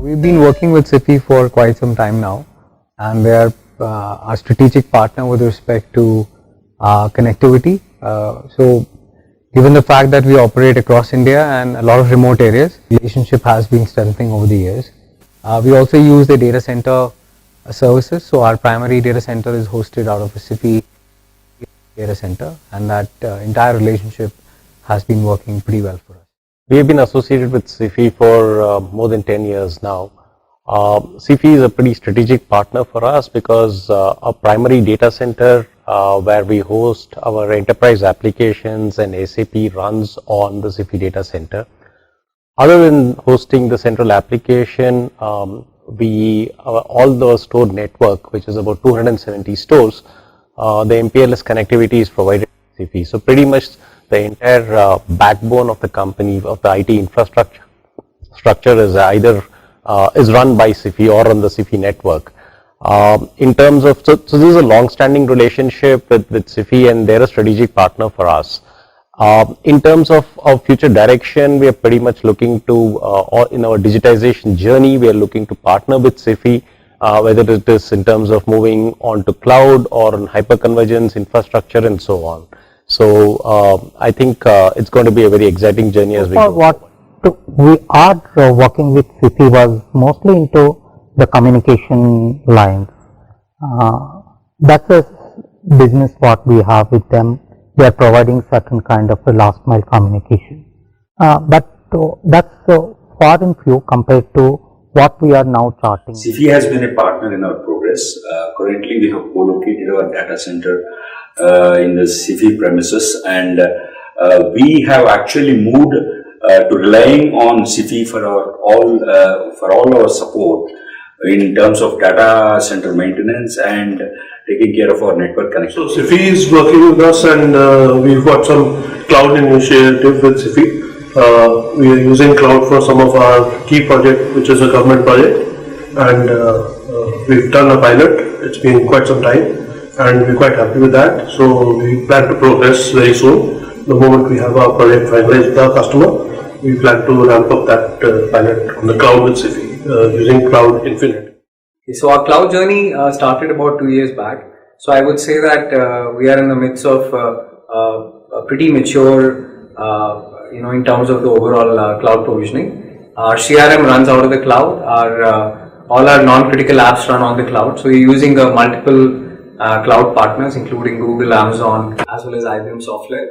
We've been working with SIFI for quite some time now, and they are our strategic partner with respect to connectivity. So, given the fact that we operate across India and a lot of remote areas, relationship has been strengthening over the years. We also use the data center services. So, our primary data center is hosted out of a SIFI data center, and that entire relationship has been working pretty well for us. We have been associated with SIFI for more than 10 years now. SIFI is a pretty strategic partner for us because our primary data center where we host our enterprise applications and SAP runs on the SIFI data center. Other than hosting the central application, all the store network, which is about 270 stores, the MPLS connectivity is provided by SIFI. So pretty much the entire backbone of the company, of the IT infrastructure is either is run by SIFI or on the SIFI network. In terms of, so this is a long-standing relationship with SIFI, and they're a strategic partner for us. In terms of future direction, we are pretty much looking to, in our digitization journey, we are looking to partner with SIFI, whether it is in terms of moving on to cloud or on hyperconvergence infrastructure and so on. So I think it's going to be a very exciting journey as we go. What we are working with SIFI was mostly into the communication lines. That's a business what we have with them. They are providing certain kind of a last mile communication. But that's far and few compared to what we are now charting. SIFI has been a partner in our progress. Currently we have co-located our data center in the SIFI premises, and we have actually moved to relying on SIFI for all our support in terms of data center maintenance and taking care of our network connection. So SIFI is working with us, and we've got some cloud initiative with SIFI. We are using cloud for some of our key project, which is a government project, and we've done a pilot. It's been quite some time, and we're quite happy with that. So we plan to progress very soon. The moment we have our project finalized with our customer, we plan to ramp up that pilot on the cloud with SIFI using Cloud Infinite. So our cloud journey started about 2 years back. So I would say that we are in the midst of a pretty mature, in terms of the overall cloud provisioning. Our CRM runs out of the cloud. All our non-critical apps run on the cloud. So we're using multiple cloud partners, including Google, Amazon, as well as IBM software.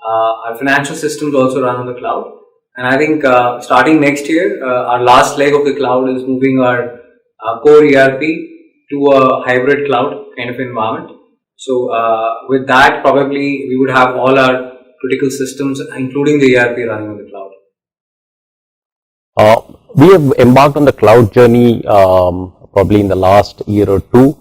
Our financial systems also run on the cloud. And I think starting next year, our last leg of the cloud is moving our core ERP to a hybrid cloud kind of environment. So with that, probably we would have all our critical systems, including the ERP, running on the cloud. We have embarked on the cloud journey probably in the last year or two.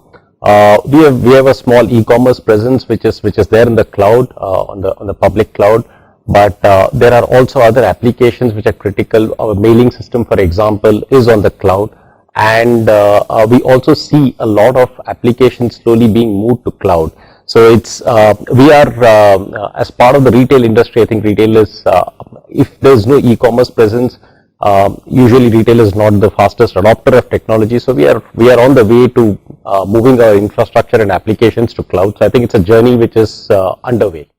We have a small e-commerce presence which is there in the cloud, on the public cloud. But there are also other applications which are critical. Our mailing system, for example, is on the cloud, and we also see a lot of applications slowly being moved to cloud. So it's we are as part of the retail industry. I think retail is if there is no e-commerce presence, usually retail is not the fastest adopter of technology. So we are on the way to moving our infrastructure and applications to cloud. So I think it's a journey which is underway.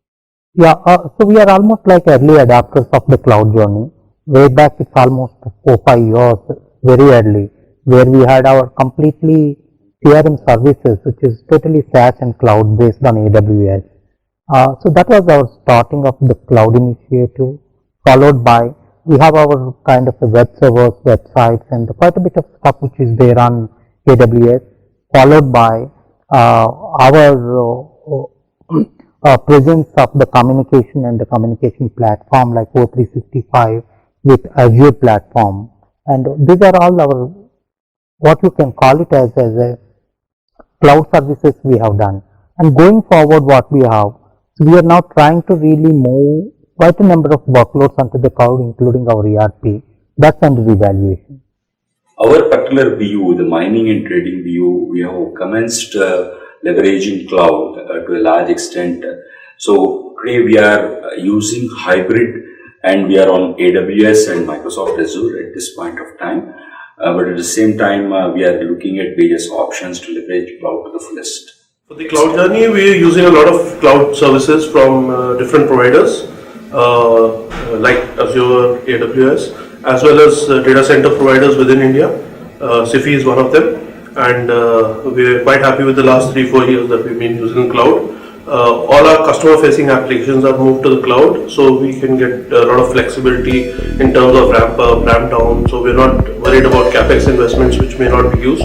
Yeah, so we are almost like early adopters of the cloud journey. Way back, it's almost 4-5 years, very early, where we had our completely CRM services, which is totally SaaS and cloud based on AWS. So that was our starting of the cloud initiative, followed by we have our kind of a web servers, websites, and quite a bit of stuff which is there on AWS, followed by our presence of the communication and the communication platform like O365 with Azure platform, and these are all our, what you can call it as a cloud services we have done. And going forward, what we have, so we are now trying to really move quite a number of workloads onto the cloud, including our ERP. That's under evaluation. Our particular BU, the mining and trading BU, we have commenced leveraging cloud to a large extent. So today we are using hybrid, and we are on AWS and Microsoft Azure at this point of time. but at the same time, we are looking at various options to leverage cloud to the fullest. For the cloud journey, we are using a lot of cloud services from different providers like Azure, AWS, as well as data center providers within India. SIFI is one of them, and we are quite happy with the last 3-4 years that we've been using cloud. All our customer facing applications are moved to the cloud, so we can get a lot of flexibility in terms of ramp up, ramp down, so we're not worried about capex investments which may not be used.